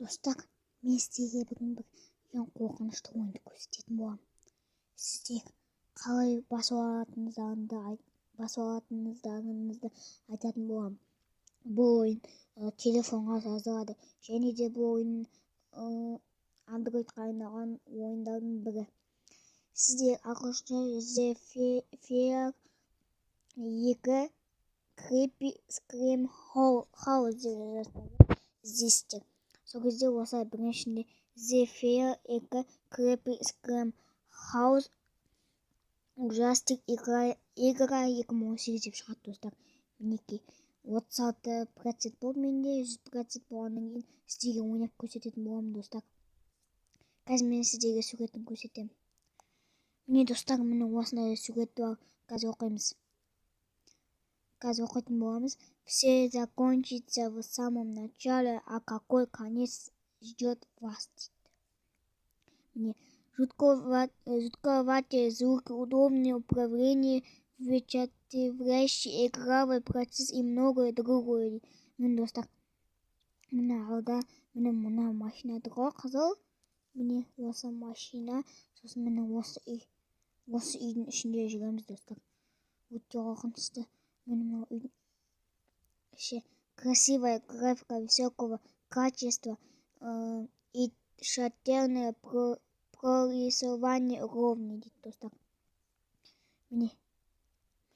Достар, мен сіздерге бүгін бір ең қорқынышты ойынды көрсететін боламын. Сіздер қалай басып алатыныңызды айтатын боламын. Бұл ойын телефонға жазылады, және де бұл ойын Androidқа айналған ойындардың бірі. Сіздер ағылшынша The Fear 2 Creepy Scream House деп іздейсіздер. Сол кезде осылай біріншінде The Fear 2 Creepy Scream House ужастик игра 2018 деп шығады, достар. Мінекей 36% болды, менде 100% болғаннан кейін сіздерге ойнап көрсететін боламын, достар. Қазір мен сіздерге суретін көрсетемін. Міне, достар, міне осындай сурет бар. Қазір оқитын боламыз. Все закончится в самом начале, а какой конец ждет вас. Мне жутковатые звуки, удобное управление, впечатляющий игровой процесс и многое другое. Мен, достар, мына алда мына машина тұр, қызыл. Міне осы машина, сосын міне осы үйдің ішінде жүреміз, достар. Өте қорқынышты. Міне үйдің іші красивая графика высокого качества и тщательное прорисование ровно, дейді, достар. Міне,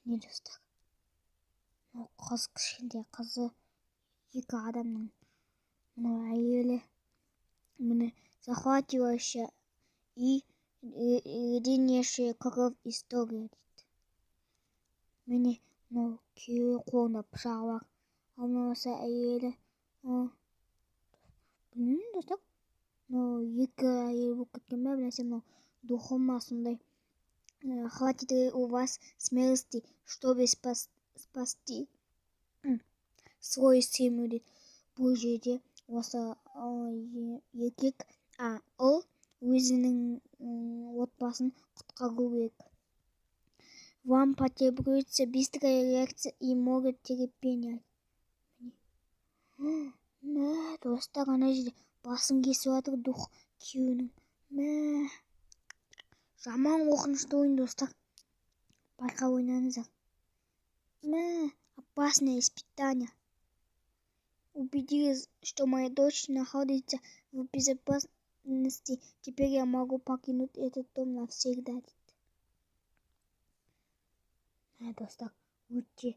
достар. Қыз, кішкентай қызы, екі адамның әйелі. Міне захватывающая и леденящая кровь история, дейді. Міне күйеуі қолында пышағы бар. Ал осы әйелі, білмеймін, достар. Екі әйел болып кеткен бе, білмесе, духы ма сондай. Хватит ли у вас смелости, чтобы спасти свой семью, дейді. Бұл жерде осы еркек, ол өзінің отбасын құтқару керек. Вам потребуется быстрая реакция и много терпения. Достар, ана жерде басын кесіп жатыр дух күйеуінің. Жаман қорқынышты ойын, достар. Байқап ойнаңыздар. Опасное испытание. Убедилась, что моя дочь находится в безопасности. Теперь я могу покинуть этот дом навсегда. Достар, өте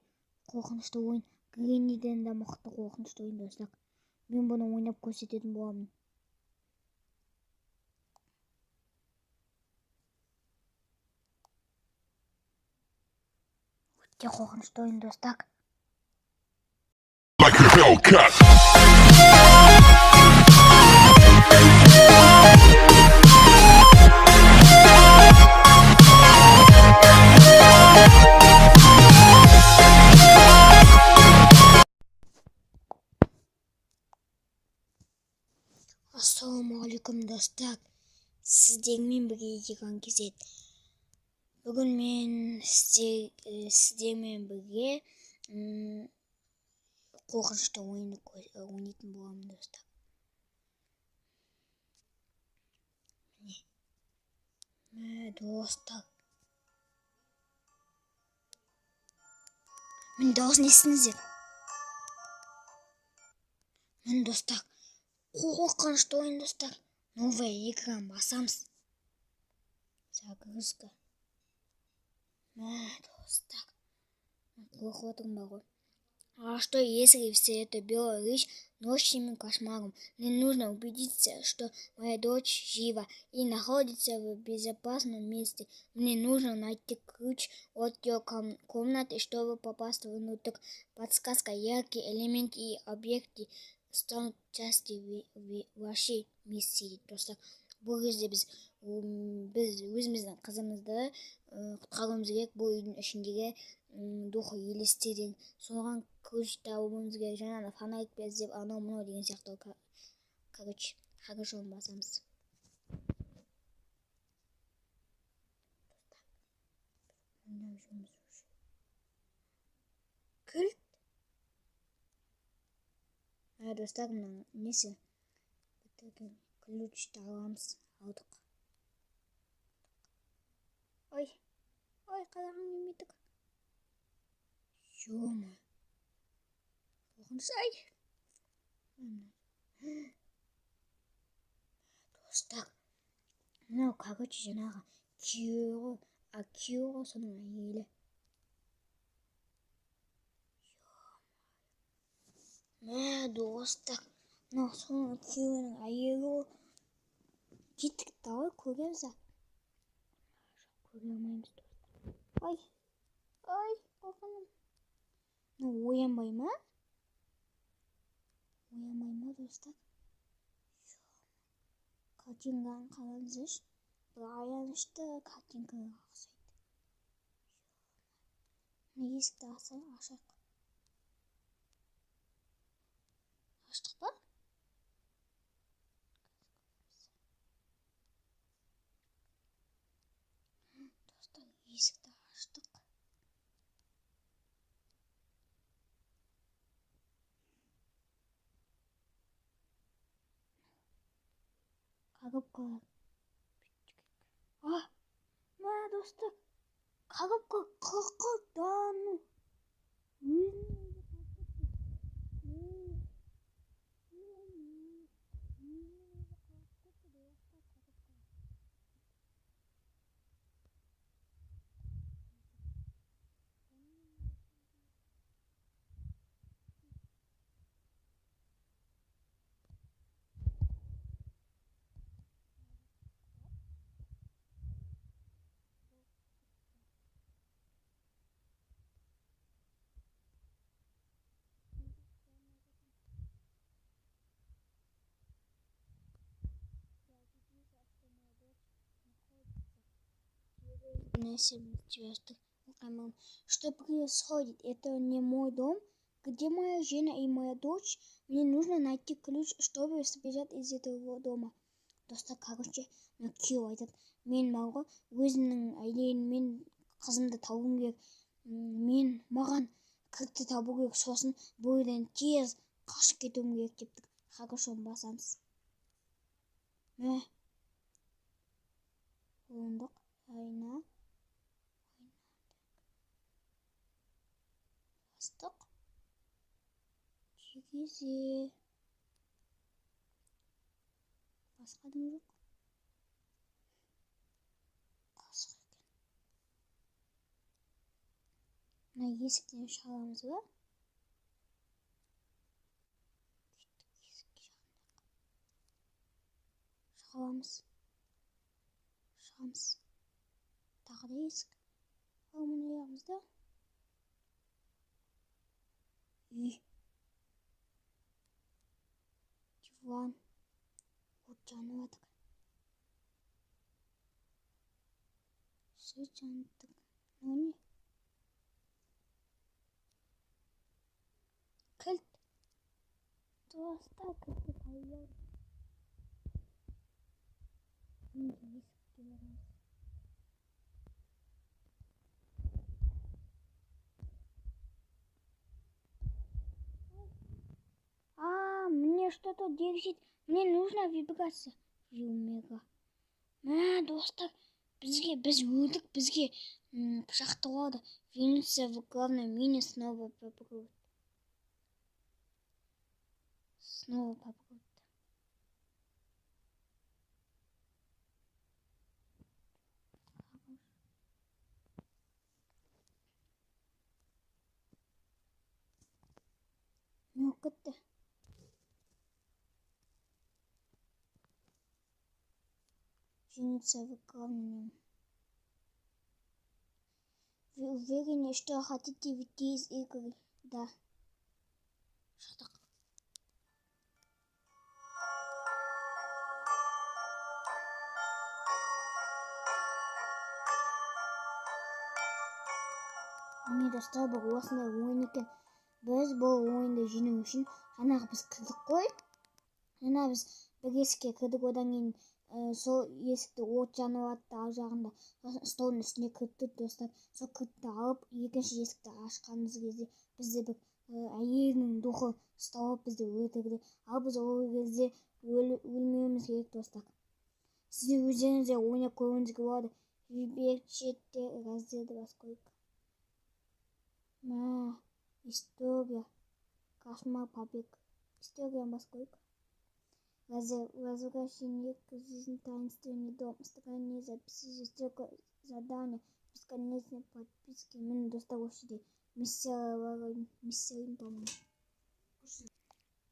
қорқынышты ойын. Гренниден де мықты қорқынышты ойын, достар. Мен бұны ойнап көрсететін боламын. Өте қорқынышты ойын, достар. Like a Hellcat. Ассалаумағалейкум, достар. Сіздермен бірге еган кезет. Бүгін мен сіздермен бірге қорқынышты ойынды ойнайтын боламын, достар. Міне, достар. Мен дауысын естіңіздер. Міне, достар. Қорқынышты ойын, достар. Новая игра, басамыз. Загрузка. Достар. Қорқып отырмын ба ғой. А что если все это белая речь ночным кошмаром? Мне нужно убедиться, что моя дочь жива и находится в безопасном месте. Мне нужно найти ключ от ее комнаты, чтобы попасть внутрь. Подсказка: яркие элементы и объекты станут частью вашей миссии. Достар, бұл кезде біз өзіміздің қызымызды құтқаруымыз керек. Бұл үйдің ішіндегі духы елестерден соған ключ табуымыз керек. Жаңағы фонарик іздеп анау-мынау деген сияқты. Короче, хорошо, басамыз. Кілт. Достар, мына несі ключті аламыз. Алдық. Ой, қалаған емедік. Жома. Қорқыныш, Достар, мынау короче жаңағы күйеуі соның әйелі. Достар, мынау соның күйеуінің әйелі. Кеттік давай көреміз. Көре алмаймыз, достар. Қорқыным. Оянбай ма? Достар? Картинканы қараңызшы. Бір аянышты картинкаға ұқсайды. Есікті ашайық. Аштық па? Достар, есікті аштық. Коробка. Достар, коробка қырқылды. Что происходит? Это не мой дом. Где моя жена и моя дочь? Мне нужно найти ключ, чтобы сбежать из этого дома. Достар, короче, күйеу айтады. Мен бауырға өзімнің әйелім мен қызымды табуым керек. Маған кілтті табу керек. Сосын бұл үйден тез қашып кетуім керек депті. Хорошо, басамыз. Ондық айна. Бастық. Терезе. Басқа дым жоқ. Қасық екен. Мына есіктен шығамыз ба? Есікке шығамыз. Шығамыз. Тағы да есік. Мұны яғымызда. Үй. Диван. От жанып атыр. Сөз жанып. Не? Кілт. Достар, кілтті тауып. Есікке барамыз. Мне что-то держит. Мне нужна вибрация. Юмега. Достар, біз өлдік, бізге пышақты алды. Вернуться в главное меню, снова попробовать. Кетті. Вернуться в главное. Вы уверены, что хотите выйти из игры? Да. Шатақ. Міне достар, бұл осындай ойын екен. Біз бұл ойынды жеңу үшін жаңағы біз кірдік қой. Жаңа біз бір есікке кірдік, одан кейін сол есікті от жанып атты ар жағында. Столдың үстіне кірдік достар. Сол кілтті алып екінші есікті ашқанымыз кезде бізде бір әйелінің духы ұсталып бізді өлтірді. Ал біз ол кезде өлмеуіміз керек, достар. Сіздер өздеріңізде ойнап көруіңізге болады. Жібершеттер разделді басқойық. История. Кошмар побег. Историяны басқойық. Возвращение к жизни, таинственный дом, странные записи, жестокое задание, бесконечные подписки. Міне достар, осы жерде миссияны по-моему.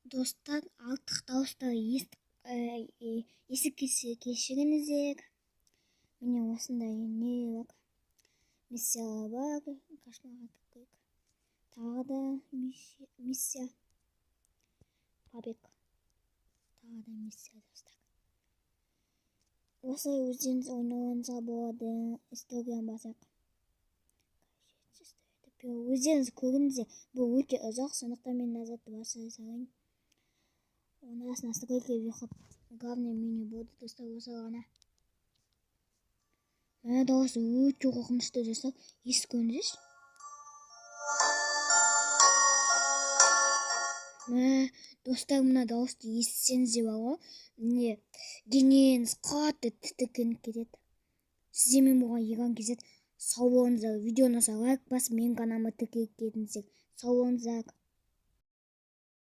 Достар, артық дауыстар естіп кешіріңіздер. Міне осындай не бар. Миссиялар бар. Кошмарға тыққойық. Тағы да миссия. Побег. Тағы да миссия, достар. Осылай өздеріңіз ойнауыңызға болады. Историяны басақ. Өздеріңіз көріңіздер. Бұл өте ұзақ, сондықтан мен назарды бастай салайын. У нас настройки выход. Главное меню болды, достар, осы ғана. Мына дауысы өте қорқынышты, достар. Естіп көріңіздерші. Достар, мына дауысты естісеңіздер бар ғой. Міне денеңіз қатты тітіркеніп кетеді. Сіздермен болған еған кезет. Сау болыңыздар. Видеоны лайк басып, менің каналыма тіркеліп кетіңіздер. Сау болыңыздар.